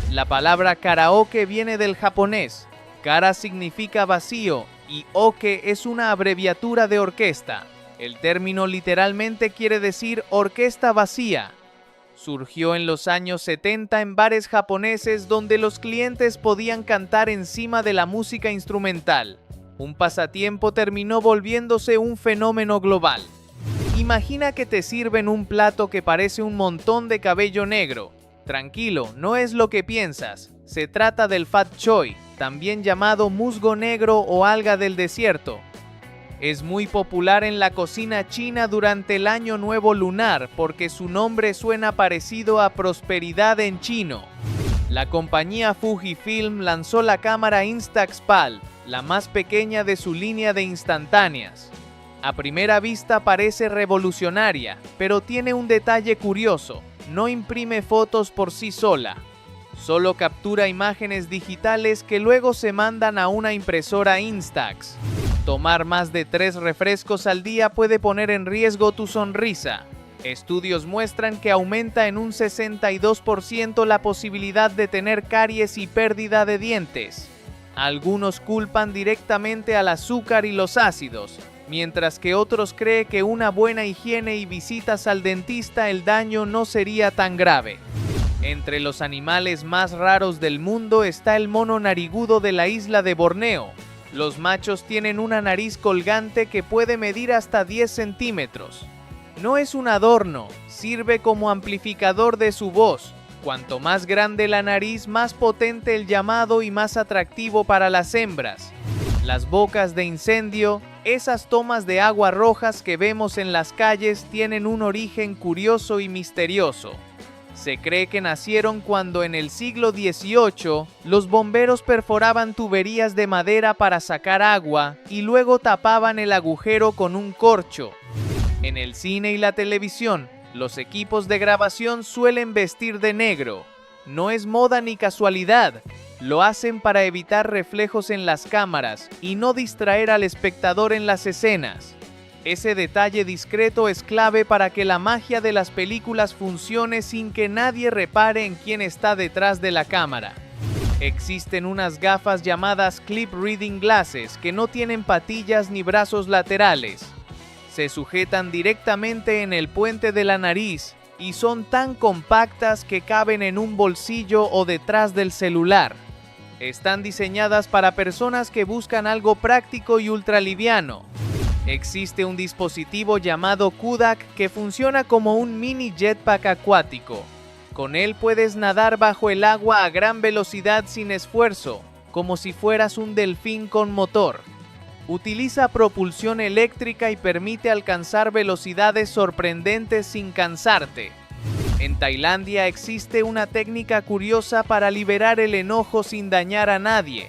La palabra karaoke viene del japonés. Kara significa vacío y oke es una abreviatura de orquesta. El término literalmente quiere decir orquesta vacía. Surgió en los años 70 en bares japoneses donde los clientes podían cantar encima de la música instrumental. Un pasatiempo terminó volviéndose un fenómeno global. Imagina que te sirven un plato que parece un montón de cabello negro. Tranquilo, no es lo que piensas. Se trata del fat choi, también llamado musgo negro o alga del desierto. Es muy popular en la cocina china durante el Año Nuevo Lunar porque su nombre suena parecido a prosperidad en chino. La compañía Fujifilm lanzó la cámara Instax PAL, la más pequeña de su línea de instantáneas. A primera vista parece revolucionaria, pero tiene un detalle curioso: no imprime fotos por sí sola. Solo captura imágenes digitales que luego se mandan a una impresora Instax. Tomar más de 3 refrescos al día puede poner en riesgo tu sonrisa. Estudios muestran que aumenta en un 62% la posibilidad de tener caries y pérdida de dientes. Algunos culpan directamente al azúcar y los ácidos, mientras que otros creen que una buena higiene y visitas al dentista el daño no sería tan grave. Entre los animales más raros del mundo está el mono narigudo de la isla de Borneo. Los machos tienen una nariz colgante que puede medir hasta 10 centímetros. No es un adorno, sirve como amplificador de su voz. Cuanto más grande la nariz, más potente el llamado y más atractivo para las hembras. Las bocas de incendio, esas tomas de agua rojas que vemos en las calles, tienen un origen curioso y misterioso. Se cree que nacieron cuando en el siglo XVIII los bomberos perforaban tuberías de madera para sacar agua y luego tapaban el agujero con un corcho. En el cine y la televisión, los equipos de grabación suelen vestir de negro. No es moda ni casualidad, lo hacen para evitar reflejos en las cámaras y no distraer al espectador en las escenas. Ese detalle discreto es clave para que la magia de las películas funcione sin que nadie repare en quién está detrás de la cámara. Existen unas gafas llamadas Clip Reading Glasses que no tienen patillas ni brazos laterales. Se sujetan directamente en el puente de la nariz y son tan compactas que caben en un bolsillo o detrás del celular. Están diseñadas para personas que buscan algo práctico y ultraliviano. Existe un dispositivo llamado Kudak que funciona como un mini jetpack acuático. Con él puedes nadar bajo el agua a gran velocidad sin esfuerzo, como si fueras un delfín con motor. Utiliza propulsión eléctrica y permite alcanzar velocidades sorprendentes sin cansarte. En Tailandia existe una técnica curiosa para liberar el enojo sin dañar a nadie.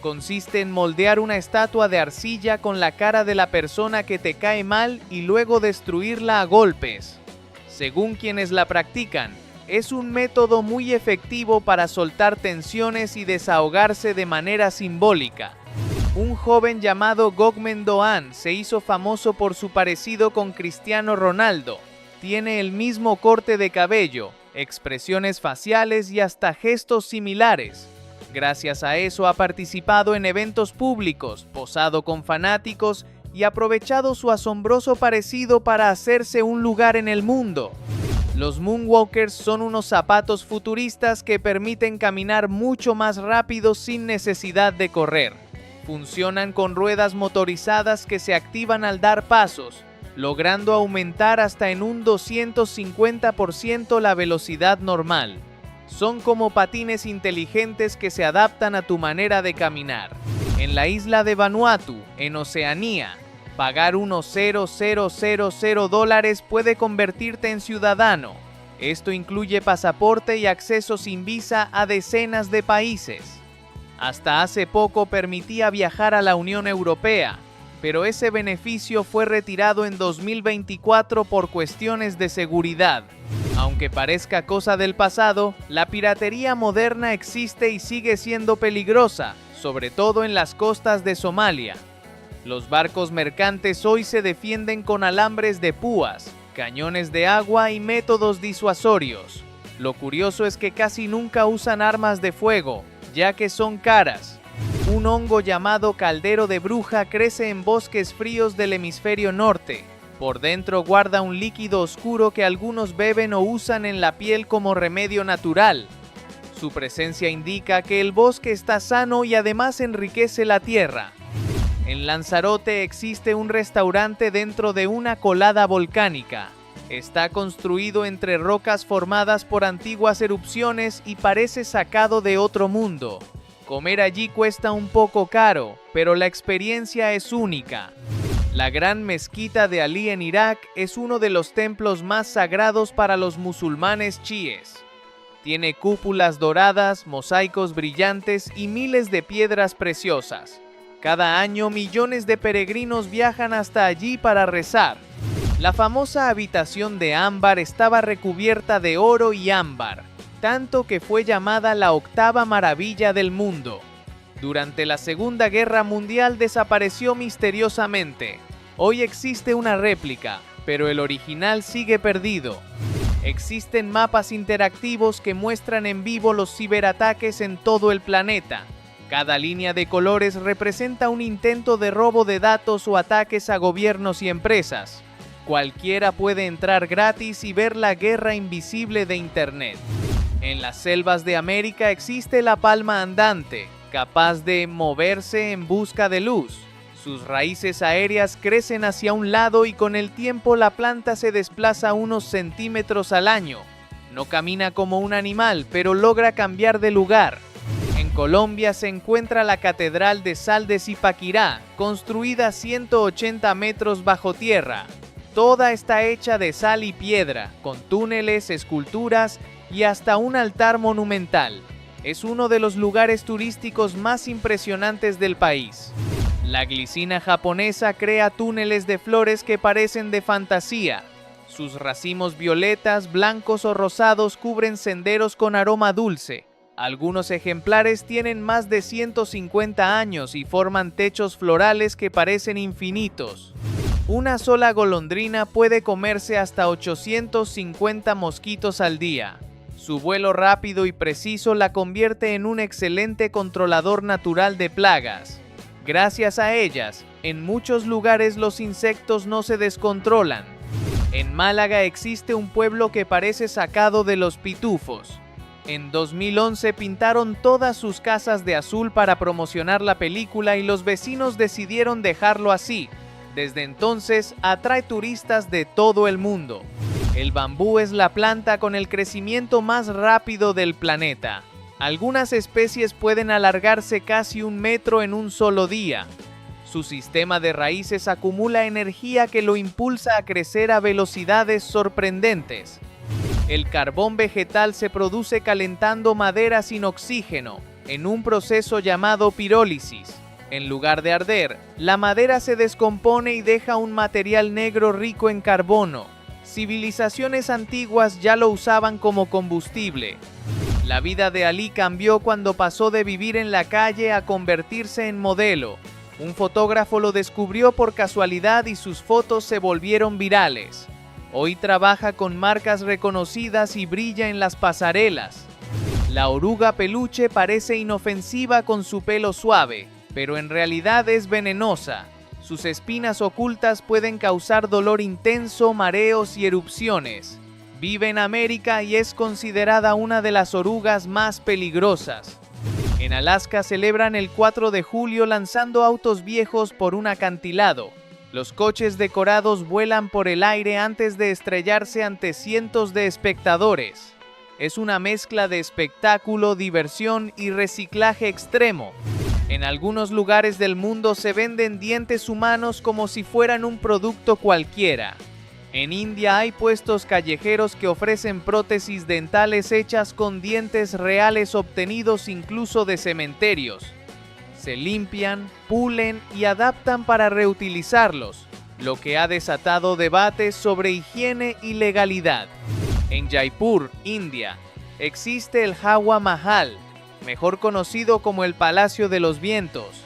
Consiste en moldear una estatua de arcilla con la cara de la persona que te cae mal y luego destruirla a golpes. Según quienes la practican, es un método muy efectivo para soltar tensiones y desahogarse de manera simbólica. Un joven llamado Gokmen Doan se hizo famoso por su parecido con Cristiano Ronaldo. Tiene el mismo corte de cabello, expresiones faciales y hasta gestos similares. Gracias a eso ha participado en eventos públicos, posado con fanáticos y aprovechado su asombroso parecido para hacerse un lugar en el mundo. Los Moonwalkers son unos zapatos futuristas que permiten caminar mucho más rápido sin necesidad de correr. Funcionan con ruedas motorizadas que se activan al dar pasos, logrando aumentar hasta en un 250% la velocidad normal. Son como patines inteligentes que se adaptan a tu manera de caminar. En la isla de Vanuatu, en Oceanía, pagar unos $0,000 puede convertirte en ciudadano. Esto incluye pasaporte y acceso sin visa a decenas de países. Hasta hace poco permitía viajar a la Unión Europea, pero ese beneficio fue retirado en 2024 por cuestiones de seguridad. Aunque parezca cosa del pasado, la piratería moderna existe y sigue siendo peligrosa, sobre todo en las costas de Somalia. Los barcos mercantes hoy se defienden con alambres de púas, cañones de agua y métodos disuasorios. Lo curioso es que casi nunca usan armas de fuego, ya que son caras. Un hongo llamado caldero de bruja crece en bosques fríos del hemisferio norte. Por dentro guarda un líquido oscuro que algunos beben o usan en la piel como remedio natural. Su presencia indica que el bosque está sano y además enriquece la tierra. En Lanzarote existe un restaurante dentro de una colada volcánica. Está construido entre rocas formadas por antiguas erupciones y parece sacado de otro mundo. Comer allí cuesta un poco caro, pero la experiencia es única. La gran mezquita de Ali en Irak es uno de los templos más sagrados para los musulmanes chiíes. Tiene cúpulas doradas, mosaicos brillantes y miles de piedras preciosas. Cada año millones de peregrinos viajan hasta allí para rezar. La famosa habitación de ámbar estaba recubierta de oro y ámbar, tanto que fue llamada la octava maravilla del mundo. Durante la Segunda Guerra Mundial desapareció misteriosamente. Hoy existe una réplica, pero el original sigue perdido. Existen mapas interactivos que muestran en vivo los ciberataques en todo el planeta. Cada línea de colores representa un intento de robo de datos o ataques a gobiernos y empresas. Cualquiera puede entrar gratis y ver la guerra invisible de Internet. En las selvas de América existe la palma andante, capaz de moverse en busca de luz. Sus raíces aéreas crecen hacia un lado y con el tiempo la planta se desplaza unos centímetros al año. No camina como un animal, pero logra cambiar de lugar. En Colombia se encuentra la Catedral de Sal de Zipaquirá, construida 180 metros bajo tierra. Toda está hecha de sal y piedra, con túneles, esculturas y hasta un altar monumental. Es uno de los lugares turísticos más impresionantes del país. La glicina japonesa crea túneles de flores que parecen de fantasía. Sus racimos violetas, blancos o rosados cubren senderos con aroma dulce. Algunos ejemplares tienen más de 150 años y forman techos florales que parecen infinitos. Una sola golondrina puede comerse hasta 850 mosquitos al día. Su vuelo rápido y preciso la convierte en un excelente controlador natural de plagas. Gracias a ellas, en muchos lugares los insectos no se descontrolan. En Málaga existe un pueblo que parece sacado de Los Pitufos. En 2011 pintaron todas sus casas de azul para promocionar la película y los vecinos decidieron dejarlo así. Desde entonces atrae turistas de todo el mundo. El bambú es la planta con el crecimiento más rápido del planeta. Algunas especies pueden alargarse casi 1 metro en un solo día. Su sistema de raíces acumula energía que lo impulsa a crecer a velocidades sorprendentes. El carbón vegetal se produce calentando madera sin oxígeno, en un proceso llamado pirólisis. En lugar de arder, la madera se descompone y deja un material negro rico en carbono. Civilizaciones antiguas ya lo usaban como combustible. La vida de Ali cambió cuando pasó de vivir en la calle a convertirse en modelo. Un fotógrafo lo descubrió por casualidad y sus fotos se volvieron virales. Hoy trabaja con marcas reconocidas y brilla en las pasarelas. La oruga peluche parece inofensiva con su pelo suave, pero en realidad es venenosa. Sus espinas ocultas pueden causar dolor intenso, mareos y erupciones. Vive en América y es considerada una de las orugas más peligrosas. En Alaska celebran el 4 de julio lanzando autos viejos por un acantilado. Los coches decorados vuelan por el aire antes de estrellarse ante cientos de espectadores. Es una mezcla de espectáculo, diversión y reciclaje extremo. En algunos lugares del mundo se venden dientes humanos como si fueran un producto cualquiera. En India hay puestos callejeros que ofrecen prótesis dentales hechas con dientes reales obtenidos incluso de cementerios. Se limpian, pulen y adaptan para reutilizarlos, lo que ha desatado debates sobre higiene y legalidad. En Jaipur, India, existe el Hawa Mahal, mejor conocido como el Palacio de los Vientos.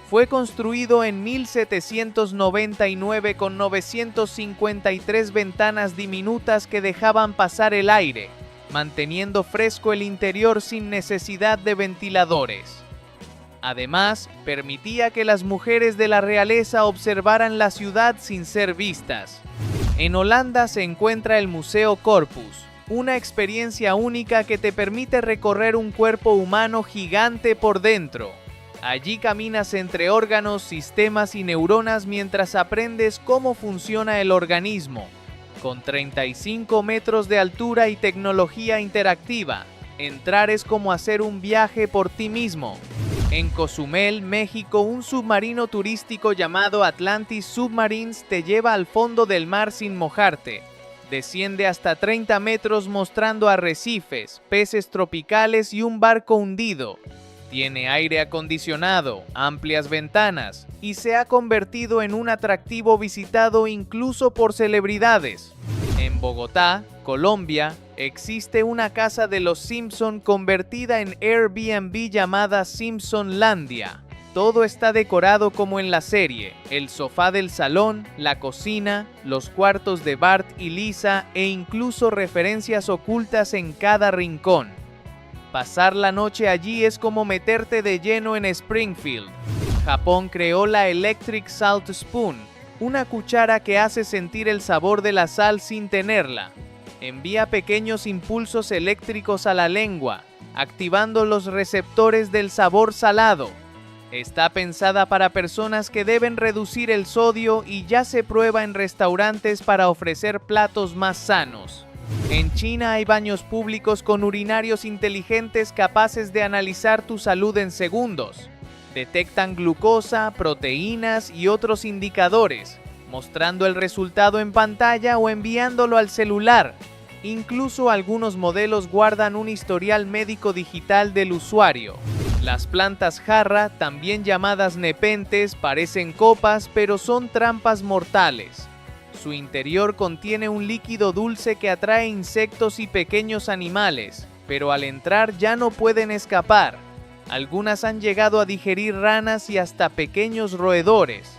Fue construido en 1799 con 953 ventanas diminutas que dejaban pasar el aire, manteniendo fresco el interior sin necesidad de ventiladores. Además, permitía que las mujeres de la realeza observaran la ciudad sin ser vistas. En Holanda se encuentra el Museo Corpus, una experiencia única que te permite recorrer un cuerpo humano gigante por dentro. Allí caminas entre órganos, sistemas y neuronas mientras aprendes cómo funciona el organismo. Con 35 metros de altura y tecnología interactiva, entrar es como hacer un viaje por ti mismo. En Cozumel, México, un submarino turístico llamado Atlantis Submarines te lleva al fondo del mar sin mojarte. Desciende hasta 30 metros mostrando arrecifes, peces tropicales y un barco hundido. Tiene aire acondicionado, amplias ventanas y se ha convertido en un atractivo visitado incluso por celebridades. En Bogotá, Colombia, existe una casa de los Simpson convertida en Airbnb llamada Simpsonlandia. Todo está decorado como en la serie: el sofá del salón, la cocina, los cuartos de Bart y Lisa e incluso referencias ocultas en cada rincón. Pasar la noche allí es como meterte de lleno en Springfield. Japón creó la Electric Salt Spoon, una cuchara que hace sentir el sabor de la sal sin tenerla. Envía pequeños impulsos eléctricos a la lengua, activando los receptores del sabor salado. Está pensada para personas que deben reducir el sodio y ya se prueba en restaurantes para ofrecer platos más sanos. En China hay baños públicos con urinarios inteligentes capaces de analizar tu salud en segundos. Detectan glucosa, proteínas y otros indicadores, mostrando el resultado en pantalla o enviándolo al celular. Incluso algunos modelos guardan un historial médico digital del usuario. Las plantas jarra, también llamadas nepentes, parecen copas, pero son trampas mortales. Su interior contiene un líquido dulce que atrae insectos y pequeños animales, pero al entrar ya no pueden escapar. Algunas han llegado a digerir ranas y hasta pequeños roedores.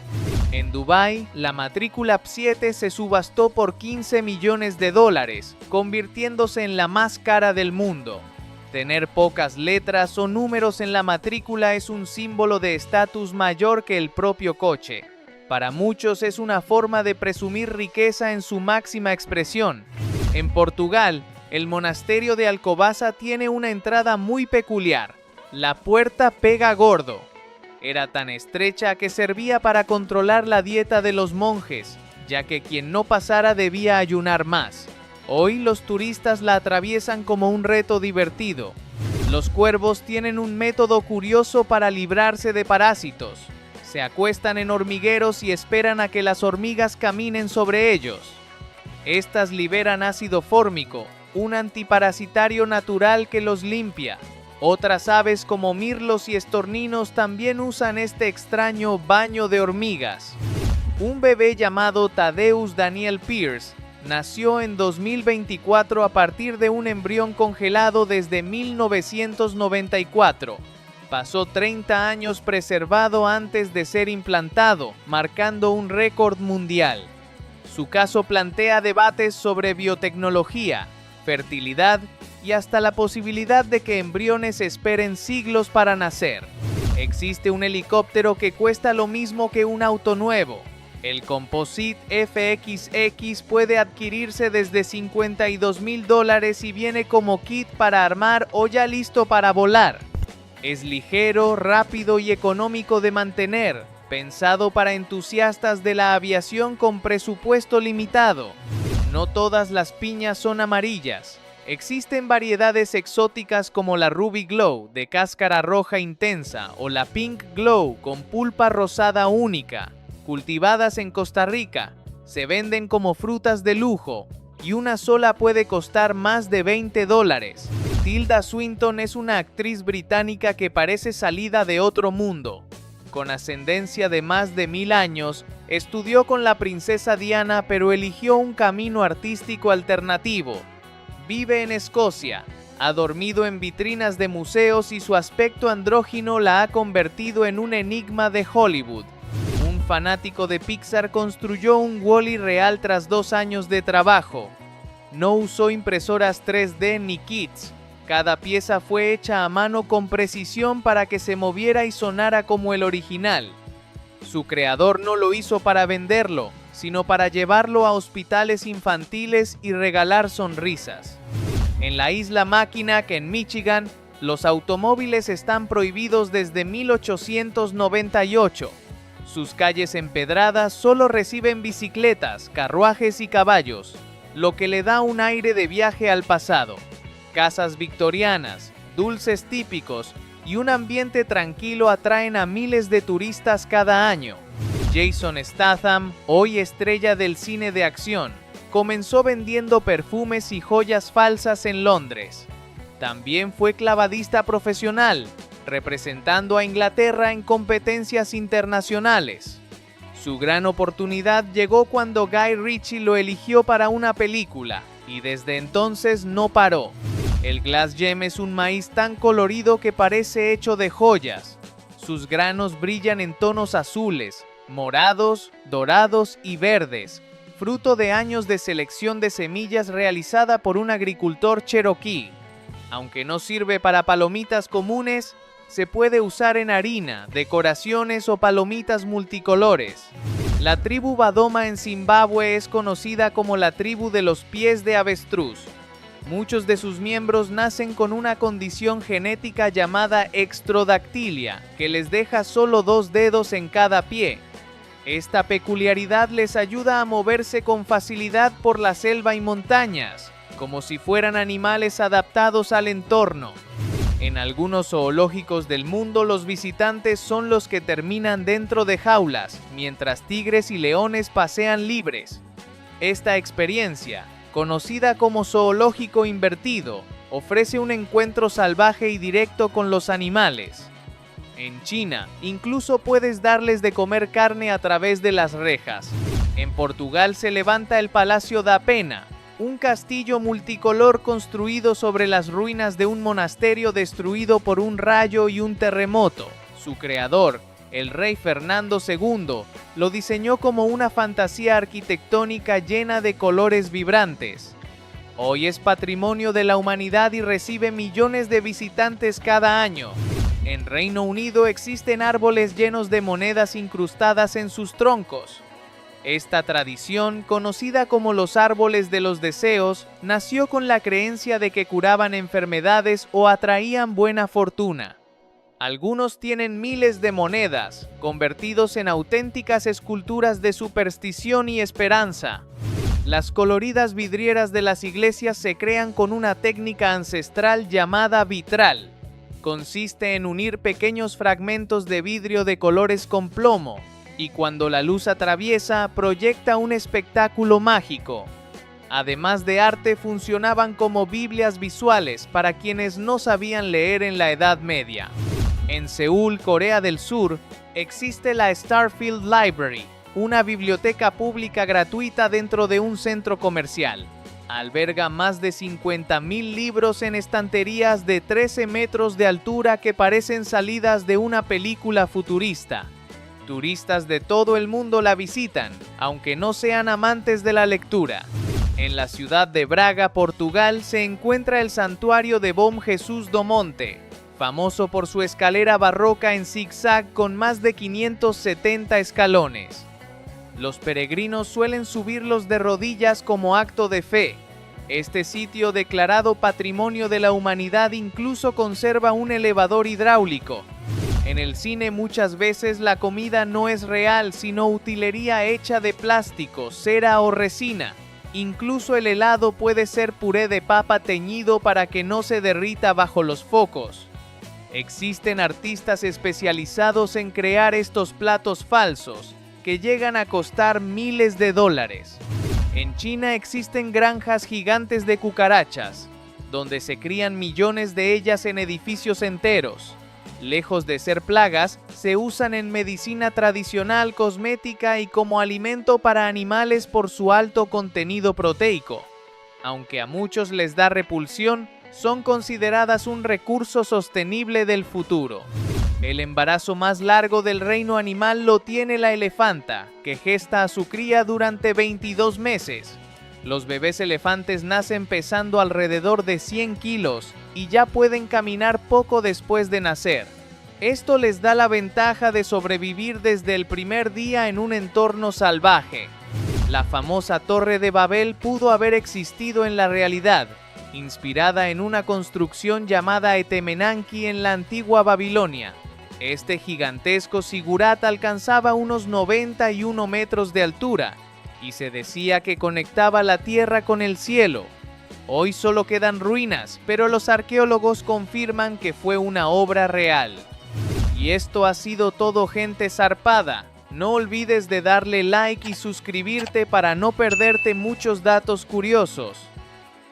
En Dubái, la matrícula P7 se subastó por $15 millones, convirtiéndose en la más cara del mundo. Tener pocas letras o números en la matrícula es un símbolo de estatus mayor que el propio coche. Para muchos es una forma de presumir riqueza en su máxima expresión. En Portugal, el monasterio de Alcobaça tiene una entrada muy peculiar. La puerta pega gordo. Era tan estrecha que servía para controlar la dieta de los monjes, ya que quien no pasara debía ayunar más. Hoy los turistas la atraviesan como un reto divertido. Los cuervos tienen un método curioso para librarse de parásitos. Se acuestan en hormigueros y esperan a que las hormigas caminen sobre ellos. Estas liberan ácido fórmico, un antiparasitario natural que los limpia. Otras aves como mirlos y estorninos también usan este extraño baño de hormigas. Un bebé llamado Thaddeus Daniel Pierce nació en 2024 a partir de un embrión congelado desde 1994. Pasó 30 años preservado antes de ser implantado, marcando un récord mundial. Su caso plantea debates sobre biotecnología, fertilidad y hasta la posibilidad de que embriones esperen siglos para nacer. Existe un helicóptero que cuesta lo mismo que un auto nuevo. El Composite FXX puede adquirirse desde $52,000 y viene como kit para armar o ya listo para volar. Es ligero, rápido y económico de mantener, pensado para entusiastas de la aviación con presupuesto limitado. No todas las piñas son amarillas. Existen variedades exóticas como la Ruby Glow de cáscara roja intensa o la Pink Glow con pulpa rosada única. Cultivadas en Costa Rica, se venden como frutas de lujo y una sola puede costar más de $20. Tilda Swinton es una actriz británica que parece salida de otro mundo. Con ascendencia de más de 1000 años, estudió con la princesa Diana pero eligió un camino artístico alternativo. Vive en Escocia, ha dormido en vitrinas de museos y su aspecto andrógino la ha convertido en un enigma de Hollywood. Un fanático de Pixar construyó un Wall-E real tras 2 años de trabajo. No usó impresoras 3D ni kits. Cada pieza fue hecha a mano con precisión para que se moviera y sonara como el original. Su creador no lo hizo para venderlo, sino para llevarlo a hospitales infantiles y regalar sonrisas. En la isla Mackinac, en Michigan, los automóviles están prohibidos desde 1898. Sus calles empedradas solo reciben bicicletas, carruajes y caballos, lo que le da un aire de viaje al pasado. Casas victorianas, dulces típicos y un ambiente tranquilo atraen a miles de turistas cada año. Jason Statham, hoy estrella del cine de acción, comenzó vendiendo perfumes y joyas falsas en Londres. También fue clavadista profesional, representando a Inglaterra en competencias internacionales. Su gran oportunidad llegó cuando Guy Ritchie lo eligió para una película, y desde entonces no paró. El Glass Gem es un maíz tan colorido que parece hecho de joyas. Sus granos brillan en tonos azules, morados, dorados y verdes, fruto de años de selección de semillas realizada por un agricultor cherokee. Aunque no sirve para palomitas comunes, se puede usar en harina, decoraciones o palomitas multicolores. La tribu Badoma en Zimbabue es conocida como la tribu de los pies de avestruz. Muchos de sus miembros nacen con una condición genética llamada extrodactilia, que les deja solo 2 dedos en cada pie. Esta peculiaridad les ayuda a moverse con facilidad por la selva y montañas, como si fueran animales adaptados al entorno. En algunos zoológicos del mundo, los visitantes son los que terminan dentro de jaulas, mientras tigres y leones pasean libres. Esta experiencia, conocida como zoológico invertido, ofrece un encuentro salvaje y directo con los animales. En China, incluso puedes darles de comer carne a través de las rejas. En Portugal se levanta el Palacio da Pena, un castillo multicolor construido sobre las ruinas de un monasterio destruido por un rayo y un terremoto. Su creador, el rey Fernando II, lo diseñó como una fantasía arquitectónica llena de colores vibrantes. Hoy es patrimonio de la humanidad y recibe millones de visitantes cada año. En Reino Unido existen árboles llenos de monedas incrustadas en sus troncos. Esta tradición, conocida como los árboles de los deseos, nació con la creencia de que curaban enfermedades o atraían buena fortuna. Algunos tienen miles de monedas, convertidos en auténticas esculturas de superstición y esperanza. Las coloridas vidrieras de las iglesias se crean con una técnica ancestral llamada vitral. Consiste en unir pequeños fragmentos de vidrio de colores con plomo, y cuando la luz atraviesa, proyecta un espectáculo mágico. Además de arte, funcionaban como Biblias visuales para quienes no sabían leer en la Edad Media. En Seúl, Corea del Sur, existe la Starfield Library, una biblioteca pública gratuita dentro de un centro comercial. Alberga más de 50.000 libros en estanterías de 13 metros de altura que parecen salidas de una película futurista. Turistas de todo el mundo la visitan, aunque no sean amantes de la lectura. En la ciudad de Braga, Portugal, se encuentra el santuario de Bom Jesus do Monte, famoso por su escalera barroca en zigzag con más de 570 escalones. Los peregrinos suelen subirlos de rodillas como acto de fe. Este sitio, declarado Patrimonio de la Humanidad, incluso conserva un elevador hidráulico. En el cine muchas veces la comida no es real, sino utilería hecha de plástico, cera o resina. Incluso el helado puede ser puré de papa teñido para que no se derrita bajo los focos. Existen artistas especializados en crear estos platos falsos, que llegan a costar miles de dólares. En China existen granjas gigantes de cucarachas, donde se crían millones de ellas en edificios enteros. Lejos de ser plagas, se usan en medicina tradicional, cosmética y como alimento para animales por su alto contenido proteico. Aunque a muchos les da repulsión, son consideradas un recurso sostenible del futuro. El embarazo más largo del reino animal lo tiene la elefanta, que gesta a su cría durante 22 meses. Los bebés elefantes nacen pesando alrededor de 100 kilos y ya pueden caminar poco después de nacer. Esto les da la ventaja de sobrevivir desde el primer día en un entorno salvaje. La famosa Torre de Babel pudo haber existido en la realidad, inspirada en una construcción llamada Etemenanki en la antigua Babilonia. Este gigantesco zigurat alcanzaba unos 91 metros de altura y se decía que conectaba la tierra con el cielo. Hoy solo quedan ruinas, pero los arqueólogos confirman que fue una obra real. Y esto ha sido todo, gente zarpada. No olvides de darle like y suscribirte para no perderte muchos datos curiosos.